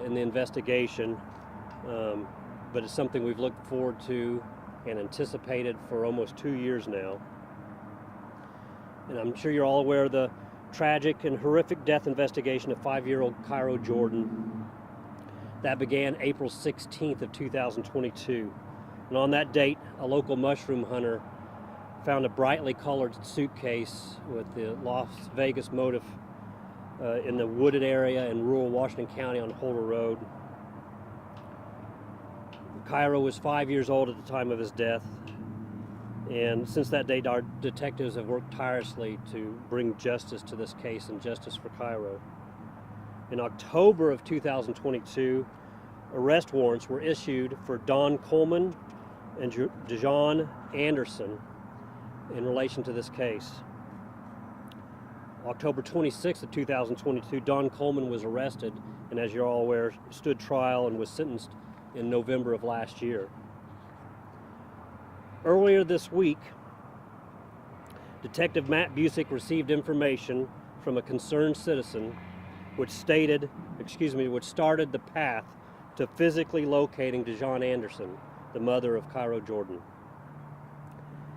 in the investigation, but it's something we've looked forward to and anticipated for almost 2 years now. And I'm sure you're all aware of the tragic and horrific death investigation of 5-year-old Cairo Jordan. That began April 16th of 2022. And on that date, a local mushroom hunter found a brightly colored suitcase with the Las Vegas motif in the wooded area in rural Washington County on Holder Road. Cairo was 5 years old at the time of his death, and since that date our detectives have worked tirelessly to bring justice to this case and justice for Cairo. In October of 2022, arrest warrants were issued for Don Coleman and Dejaune Anderson in relation to this case. October 26th of 2022, Don Coleman was arrested and, as you're all aware, stood trial and was sentenced in November of last year. Earlier this week, Detective Matt Busick received information from a concerned citizen which started the path to physically locating Dejaune Anderson, the mother of Cairo Jordan.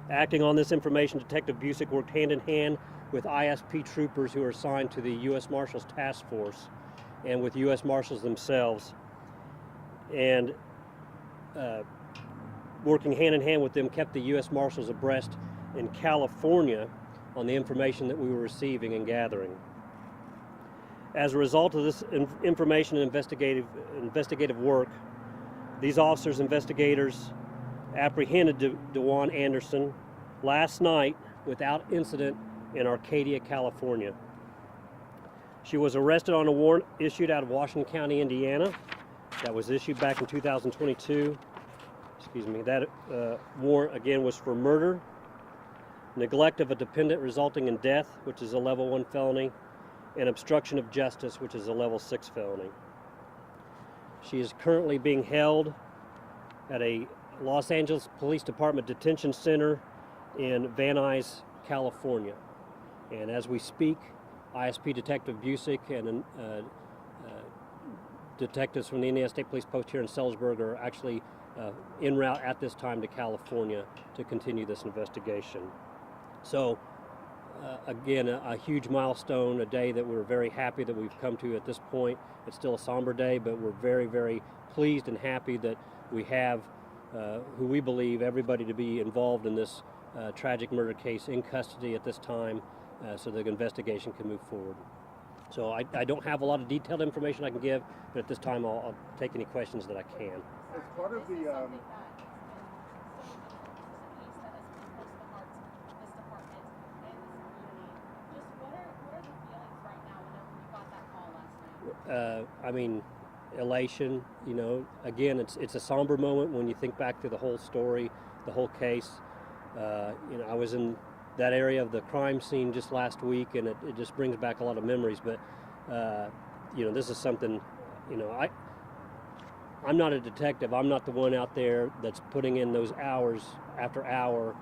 Acting on this information, Detective Busick worked hand in hand with ISP troopers who are assigned to the U.S. Marshals Task Force and with U.S. Marshals themselves, and working hand in hand with them kept the U.S. Marshals abreast in California on the information that we were receiving and gathering. As a result of this information and investigative work, these officers, investigators, apprehended Dejaune Anderson last night without incident in Arcadia, California. She was arrested on a warrant issued out of Washington County, Indiana. That was issued back in 2022. That warrant again was for murder, neglect of a dependent resulting in death, which is a level 1 felony, and obstruction of justice, which is a level 6 felony. She is currently being held at a Los Angeles Police Department detention center in Van Nuys, California. And as we speak, ISP Detective Busick and detectives from the Indiana State Police Post here in Sellersburg are actually en route at this time to California to continue this investigation. So again, a huge milestone, a day that we're very happy that we've come to at this point. It's still a somber day, but we're very, very pleased and happy that we have who we believe everybody to be involved in this tragic murder case in custody at this time, so the investigation can move forward. So I don't have a lot of detailed information I can give, but at this time I'll take any questions that I can. As part of the I mean, elation, you know, again, it's a somber moment when you think back to the whole story, the whole case. You know, I was in that area of the crime scene just last week, and it just brings back a lot of memories. But, you know, this is something, you know, I'm not a detective. I'm not the one out there that's putting in those hours after hour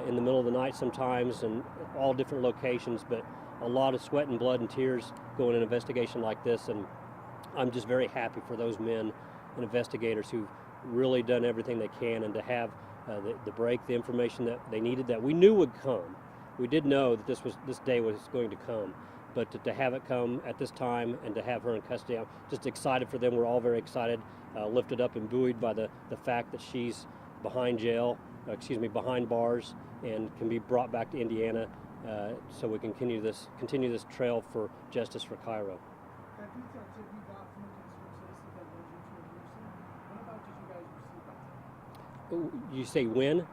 in the middle of the night sometimes, and all different locations, but a lot of sweat and blood and tears go in an investigation like this, and I'm just very happy for those men and investigators who've really done everything they can, and to have the break, the information that they needed, that we knew would come. We did know that this day was going to come, but to have it come at this time and to have her in custody, I'm just excited for them. We're all very excited, lifted up and buoyed by the fact that she's behind behind bars, and can be brought back to Indiana, so we can continue this trail for justice for Cairo. You say when?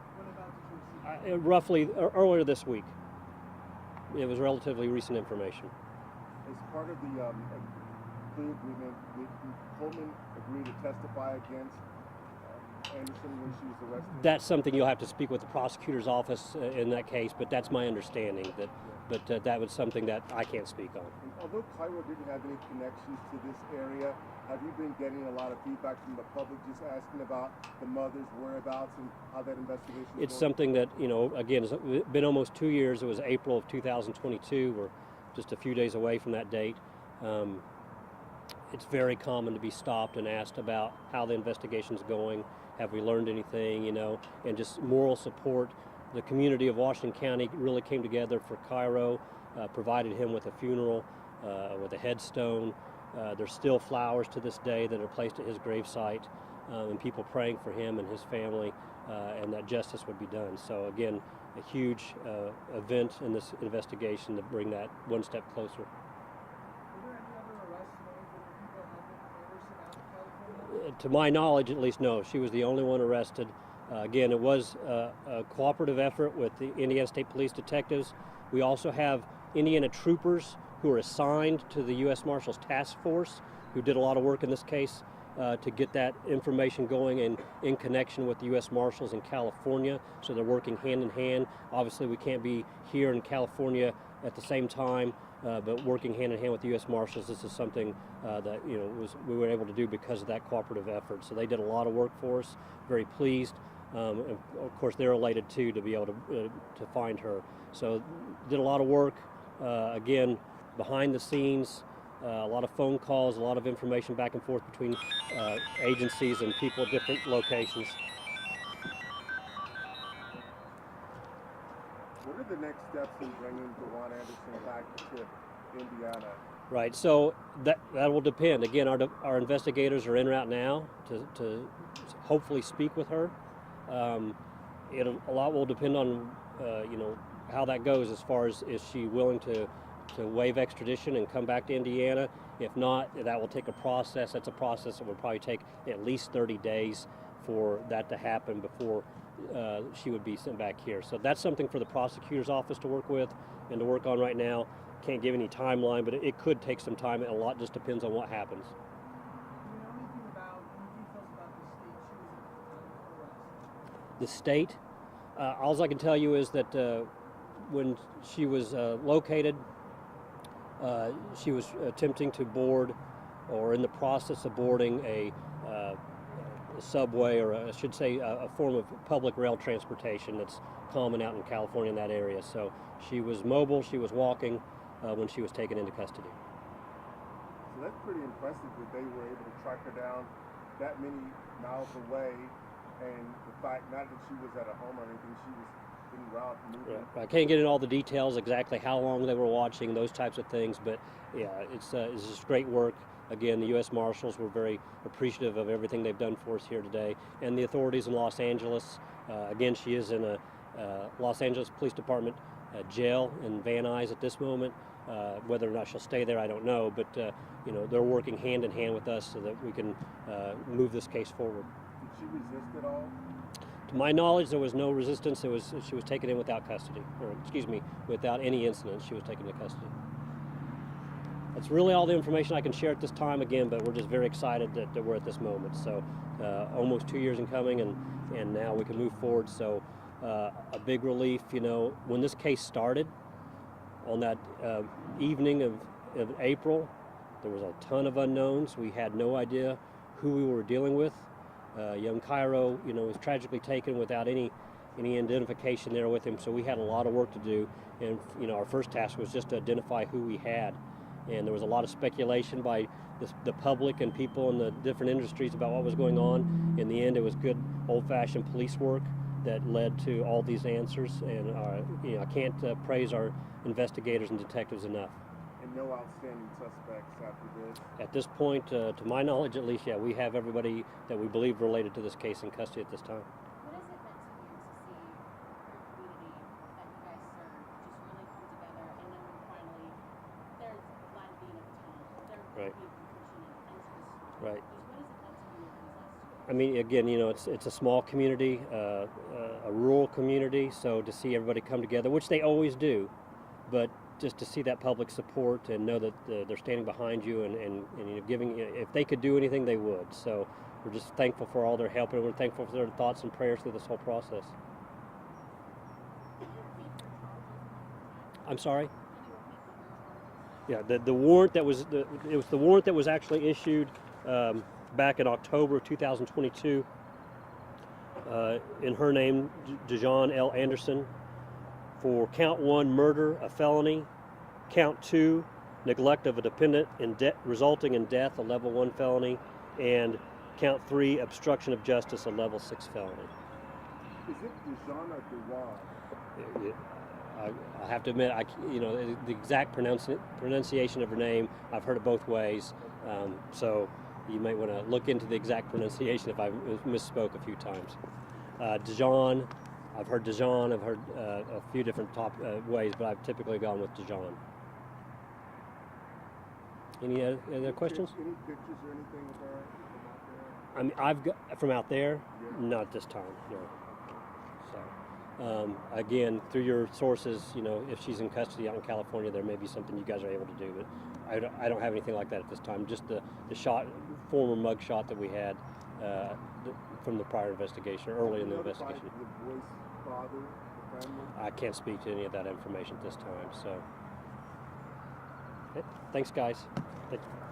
Roughly earlier this week. It was relatively recent information. As part of the plea agreement, did Coleman agree to testify against Anderson when she was arrested? That's something you'll have to speak with the prosecutor's office in that case, but that's my understanding. But that was something that I can't speak on. And although Cairo didn't have any connections to this area, have you been getting a lot of feedback from the public just asking about the mother's whereabouts and how that investigation is going? It's something that, you know, again, it's been almost 2 years. It was April of 2022. We're just a few days away from that date. it's very common to be stopped and asked about how the investigation's going. Have we learned anything, you know, and just moral support. The community of Washington County really came together for Cairo, provided him with a funeral, with a headstone. There's still flowers to this day that are placed at his gravesite, and people praying for him and his family, and that justice would be done. So again, a huge event in this investigation to bring that one step closer. Were there any other arrests made with the people helping Anderson out in California? To my knowledge, at least, no. She was the only one arrested. Again, it was a cooperative effort with the Indiana State Police detectives. We also have Indiana troopers who are assigned to the U.S. Marshals Task Force, who did a lot of work in this case to get that information going and in connection with the U.S. Marshals in California. So they're working hand in hand. Obviously, we can't be here in California at the same time, but working hand in hand with the U.S. Marshals, this is something that we were able to do because of that cooperative effort. So they did a lot of work for us. Very pleased. And of course, they're elated too to be able to find her. So did a lot of work. Again, behind the scenes, a lot of phone calls, a lot of information back and forth between agencies and people at different locations. What are the next steps in bringing Dejaune Anderson back to Indiana? Right, so that will depend. Again, our investigators are en route now to hopefully speak with her. A lot will depend on how that goes, as far as is she willing to waive extradition and come back to Indiana. If not, that will take a process. That's a process that would probably take at least 30 days for that to happen before she would be sent back here. So that's something for the prosecutor's office to work with and to work on right now. Can't give any timeline, but it could take some time, and a lot just depends on what happens. Do you know anything about, any details about the state she was in at the time of The her arrest? state, all I can tell you is that when she was located, she was attempting to board, or in the process of boarding, a subway, or I should say a form of public rail transportation that's common out in California in that area. So she was mobile, she was walking when she was taken into custody. So that's pretty impressive that they were able to track her down that many miles away, and the fact not that she was at a home or anything, she was en route moving. I can't get into all the details exactly how long they were watching, those types of things, but yeah, it's just great work. Again, the U.S. Marshals were very appreciative of everything they've done for us here today, and the authorities in Los Angeles. Again, she is in a Los Angeles Police Department jail in Van Nuys at this moment. Whether or not she'll stay there, I don't know, but they're working hand in hand with us so that we can move this case forward. Did she resist at all? To my knowledge, there was no resistance. She was taken in without custody, or excuse me, without any incident. She was taken into custody. That's really all the information I can share at this time. Again, but we're just very excited that we're at this moment. So almost 2 years in coming, and now we can move forward. So a big relief. When this case started on that evening of April, there was a ton of unknowns. We had no idea who we were dealing with. Young Cairo, was tragically taken without any identification there with him. So we had a lot of work to do, and our first task was just to identify who we had. And there was a lot of speculation by the public and people in the different industries about what was going on. In the end, it was good old-fashioned police work that led to all these answers. And I can't praise our investigators and detectives enough. And no outstanding suspects after this? At this point, to my knowledge at least, yeah, we have everybody that we believe related to this case in custody at this time. What has it meant to you to see your community that you guys serve just really come together, and then when finally there's glad being at the time, they're Right. being pushing into this? Right. Just what has it meant to you these last 2 years? I mean, again, it's a small community, a rural community, so to see everybody come together, which they always do, but just to see that public support and know that they're standing behind you and giving, if they could do anything, they would. So we're just thankful for all their help, and we're thankful for their thoughts and prayers through this whole process. I'm sorry? Yeah, the warrant that was it was the warrant that was actually issued back in October of 2022 in her name, Dejaune L. Anderson, for count 1 murder, a felony, count 2 neglect of a dependent resulting in death, a level 1 felony, and count 3, obstruction of justice, a level 6 felony. Is it Dejaune or Dewan? I have to admit, the exact pronunciation of her name, I've heard it both ways, so you might want to look into the exact pronunciation if I misspoke a few times. Dejaune, I've heard Dejaune, I've heard a few different ways, but I've typically gone with Dejaune. Any other questions? Any pictures or anything of her from out there? I mean, I've got from out there, Yeah. not this time, no. So, again, through your sources, if she's in custody out in California, there may be something you guys are able to do, but I don't have anything like that at this time. Just the former mug shot that we had from the prior investigation, early in the investigation. The boy's father, the family? I can't speak to any of that information at this time. So, okay. Thanks, guys. Thank you.